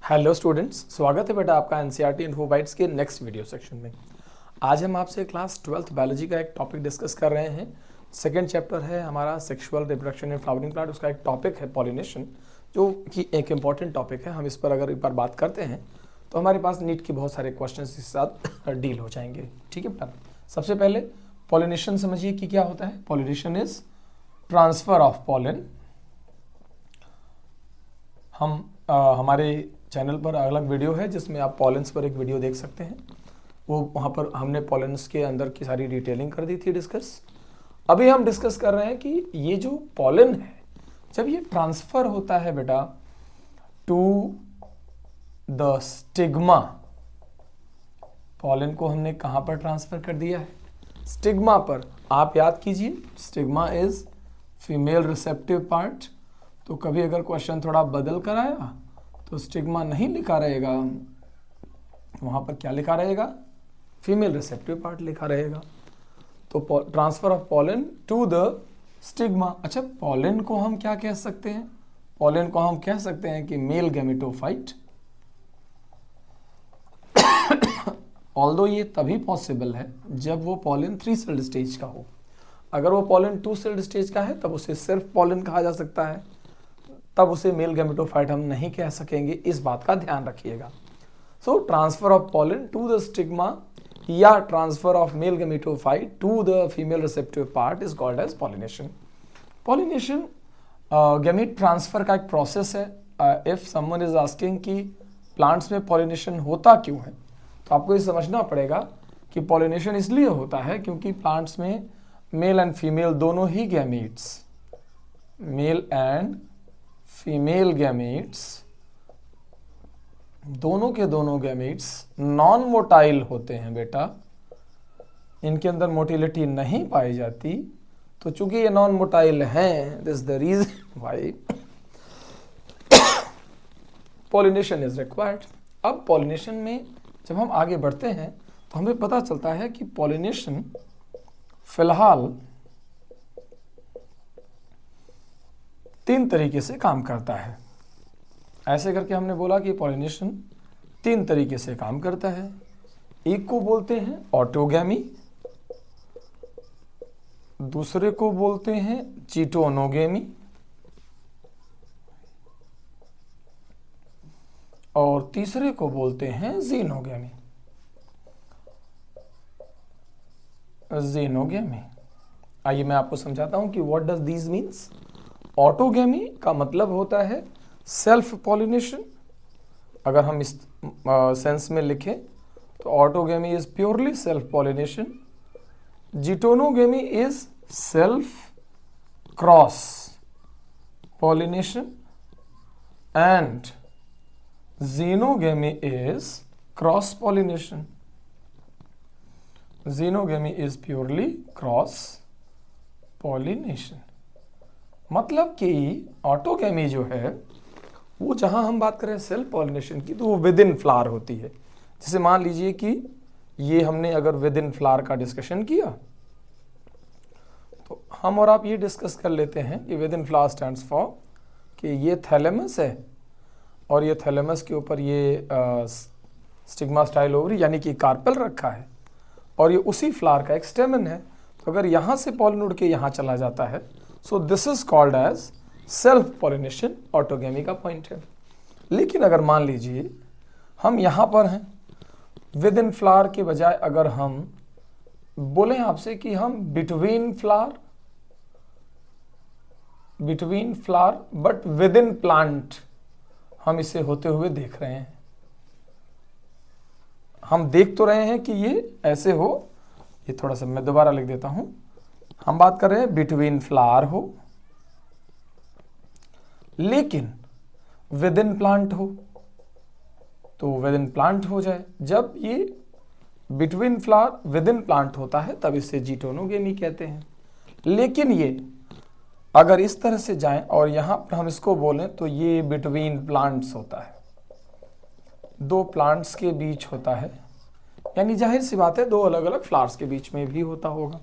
Hello students, स्वागत है बेटा आपका एनसीईआरटी इन्फो बाइट्स के नेक्स्ट वीडियो सेक्शन में। आज हम आपसे क्लास 12th बायोलॉजी का एक टॉपिक डिस्कस कर रहे हैं। सेकंड चैप्टर है हमारा sexual reproduction in flowering plant. उसका एक टॉपिक है पॉलिनेशन, जो कि एक इम्पॉर्टेंट टॉपिक है। हम इस पर अगर एक बार बात करते हैं तो हमारे पास नीट के बहुत सारे क्वेश्चन के साथ डील हो जाएंगे। ठीक है बेटा, सबसे पहले पॉलिनेशन समझिए कि क्या होता है। Pollination is transfer of pollen. हमारे चैनल पर अलग वीडियो है जिसमें आप पॉलेंस पर एक वीडियो देख सकते हैं। वो वहाँ पर हमने पॉलेंस के अंदर की सारी डिटेलिंग कर दी थी डिस्कस। अभी हम डिस्कस कर रहे हैं कि ये जो पॉलन है, जब ये ट्रांसफर होता है बेटा टू द स्टिग्मा, पॉलन को हमने कहाँ पर ट्रांसफर कर दिया है? स्टिग्मा पर। आप याद कीजिए, stigma is female receptive part. तो कभी अगर क्वेश्चन थोड़ा बदल कर आया तो स्टिग्मा नहीं लिखा रहेगा, वहां पर क्या लिखा रहेगा? फीमेल रिसेप्टिव पार्ट लिखा रहेगा। तो transfer of pollen to the stigma. अच्छा, पॉलन को हम क्या कह सकते हैं? पॉलन को हम कह सकते हैं कि मेल गैमेटोफाइट। ऑल्दो ये तभी पॉसिबल है जब वो पॉलन 3 सेल्ड स्टेज का हो। अगर वो पॉलन 2 सेल्ड स्टेज का है तब उसे सिर्फ पॉलन कहा जा सकता है, तब उसे मेल गैमेटोफाइट हम नहीं कह सकेंगे। इस बात का ध्यान रखिएगा। So transfer of pollen to the stigma या transfer of male gametophyte to the female receptive part is called as pollination. Pollination gamete transfer का एक प्रोसेस है। इफ समवन इज आस्किंग कि प्लांट्स में पॉलिनेशन होता क्यों है, तो आपको ये समझना पड़ेगा कि पॉलिनेशन इसलिए होता है क्योंकि प्लांट्स में मेल एंड फीमेल दोनों ही gametes, male and female gametes, दोनों के दोनों गैमेट्स नॉन मोटाइल होते हैं बेटा। इनके अंदर मोटिलिटी नहीं पाई जाती। तो चूंकि ये नॉन मोटाइल हैं, this the reason why pollination is required. अब पॉलिनेशन में जब हम आगे बढ़ते हैं तो हमें पता चलता है कि पॉलिनेशन फिलहाल 3 तरीके से काम करता है। ऐसे करके हमने बोला कि पॉलिनेशन 3 तरीके से काम करता है। एक को बोलते हैं ऑटोगैमी, दूसरे को बोलते हैं चिटोनोगेमी, और तीसरे को बोलते हैं जीनोगेमी। जीनोगेमी, आइए मैं आपको समझाता हूं कि what does this means. Autogamy का मतलब होता है सेल्फ पॉलिनेशन। अगर हम इस सेंस में लिखें तो autogamy is purely self pollination. Geitonogamy is self cross pollination and xenogamy is cross pollination. Xenogamy is purely cross pollination. मतलब कि ऑटोगैमी जो है वो, जहां हम बात करें सेल्फ पॉलिनेशन की, तो वो विद इन फ्लावर होती है। जैसे मान लीजिए कि ये हमने अगर विद इन फ्लावर का डिस्कशन किया तो हम और आप ये डिस्कस कर लेते हैं कि with in flower stands for कि ये थैलेमस है और ये थैलेमस के ऊपर ये स्टिग्मा स्टाइल ओवरी यानी कि कार्पेल रखा है, और ये उसी फ्लावर का एक स्टेमन है। तो अगर यहाँ से पॉलन उड़ के यहाँ चला जाता है, so this is called as self pollination. Autogamy का पॉइंट है। लेकिन अगर मान लीजिए हम यहां पर हैं, विद इन फ्लावर के बजाय अगर हम बोलें आपसे कि हम between flower but with in plant, हम इसे होते हुए देख रहे हैं। हम देख तो रहे हैं कि ये ऐसे हो। ये थोड़ा सा मैं दोबारा लिख देता हूं। हम बात कर रहे हैं बिटवीन फ्लावर हो, लेकिन विद इन प्लांट हो। तो विद इन प्लांट हो जाए। जब ये between flower with in plant होता है तब इसे जिटोनोगेमी कहते हैं। लेकिन ये अगर इस तरह से जाएं और यहां पर हम इसको बोलें तो ये बिटवीन प्लांट्स होता है, 2 प्लांट्स के बीच होता है। यानी जाहिर सी बात है 2 अलग अलग फ्लावर्स के बीच में भी होता होगा।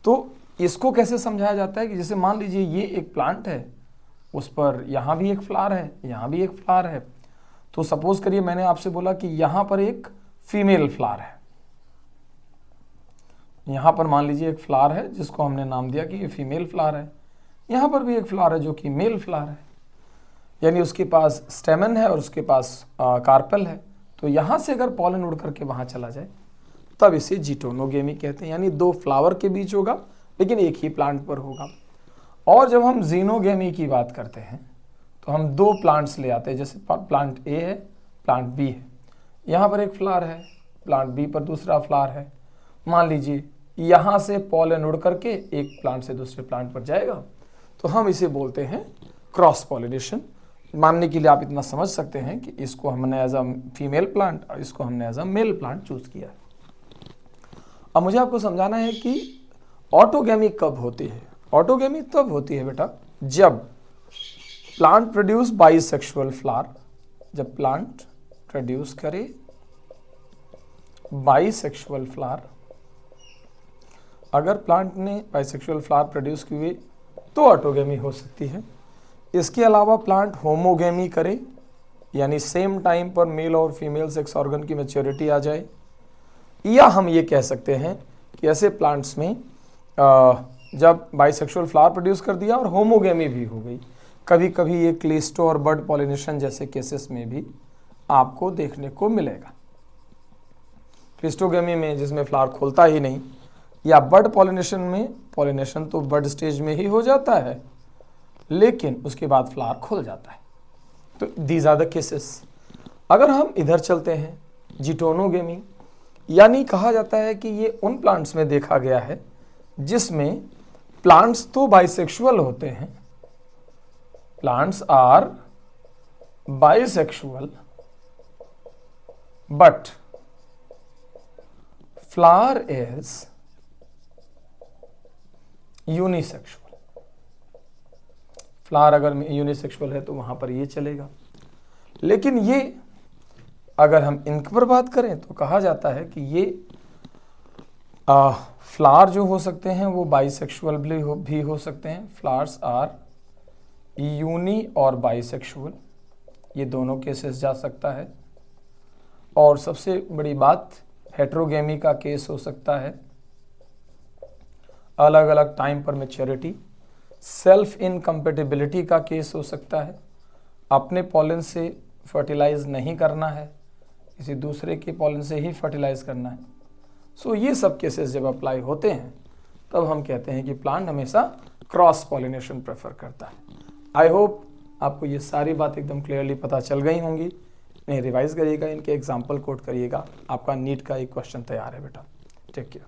तो इसको कैसे समझाया जाता है कि जैसे मान लीजिए ये एक प्लांट है, उस पर यहाँ भी एक फ्लावर है, यहाँ भी एक फ्लावर है, तो सपोज करिए मैंने आपसे बोला कि यहां पर एक फीमेल फ्लावर है, यहां पर मान लीजिए एक फ्लावर है जिसको हमने नाम दिया कि ये फीमेल फ्लावर है, यहां पर भी एक फ्लावर है जो कि मेल फ्लावर है, यानी उसके पास स्टेमन है और उसके पास कार्पेल है। तो यहां से अगर पॉलन उड़ करके वहां चला जाए तब इसे जिटोनोगेमी कहते हैं, यानी दो फ्लावर के बीच होगा लेकिन एक ही प्लांट पर होगा। और जब हम जीनोगेमी की बात करते हैं तो हम दो प्लांट्स ले आते हैं, जैसे प्लांट ए है, प्लांट बी है, यहाँ पर एक फ्लावर है, प्लांट बी पर दूसरा फ्लावर है। मान लीजिए यहाँ से पॉलन उड़ करके एक प्लांट से दूसरे प्लांट पर जाएगा, तो हम इसे बोलते हैं क्रॉस पॉलिनेशन। मानने के लिए आप इतना समझ सकते हैं कि इसको हमने एज अ फीमेल प्लांट और इसको हमने as a male plant choose किया है। अब मुझे आपको समझाना है कि ऑटोगेमी कब होती है। ऑटोगेमी तब होती है बेटा जब प्लांट प्रोड्यूस बाइसेक्सुअल फ्लावर, जब प्लांट प्रोड्यूस करे बाइसेक्सुअल फ्लावर। अगर प्लांट ने बाइसेक्सुअल फ्लावर प्रोड्यूस किए तो ऑटोगेमी हो सकती है। इसके अलावा प्लांट होमोगेमी करे, यानी सेम टाइम पर मेल और फीमेल सेक्स ऑर्गन की मैच्योरिटी आ जाए, या हम ये कह सकते हैं कि ऐसे प्लांट्स में जब बाइसेक्सुअल फ्लावर प्रोड्यूस कर दिया और होमोगेमी भी हो गई। कभी कभी ये क्लिस्टो और बर्ड पॉलिनेशन जैसे केसेस में भी आपको देखने को मिलेगा। क्लिस्टोगेमी में जिसमें फ्लावर खोलता ही नहीं, या बर्ड पॉलिनेशन में पॉलिनेशन तो बर्ड स्टेज में ही हो जाता है लेकिन उसके बाद फ्लावर खोल जाता है। तो दीज आर द केसेस। अगर हम इधर चलते हैं जिटोनोगेमी, यानी कहा जाता है कि ये उन प्लांट्स में देखा गया है जिसमें प्लांट्स तो बाइसेक्सुअल होते हैं, plants are bisexual but flower is unisexual. Flower अगर यूनिसेक्सुअल है तो वहां पर ये चलेगा, लेकिन ये अगर हम इनके पर बात करें तो कहा जाता है कि ये फ्लावर जो हो सकते हैं वो बाइसेक्सुअल भी हो सकते हैं। फ्लावर्स आर यूनी और बाइसेक्सुअल, ये दोनों केसेस जा सकता है। और सबसे बड़ी बात हेट्रोगेमी का केस हो सकता है, अलग अलग टाइम पर मैच्योरिटी। सेल्फ इनकम्पेटिबिलिटी का केस हो सकता है, अपने पॉलन से फर्टिलाइज नहीं करना है, किसी दूसरे के पॉलन से ही फर्टिलाइज करना है। सो ये सब केसेस जब अप्लाई होते हैं तब हम कहते हैं कि प्लांट हमेशा क्रॉस पॉलिनेशन प्रेफर करता है। आई होप आपको ये सारी बात एकदम क्लियरली पता चल गई होंगी। इन्हें रिवाइज करिएगा, इनके एग्जाम्पल कोट करिएगा। आपका नीट का एक क्वेश्चन तैयार है बेटा। Take care.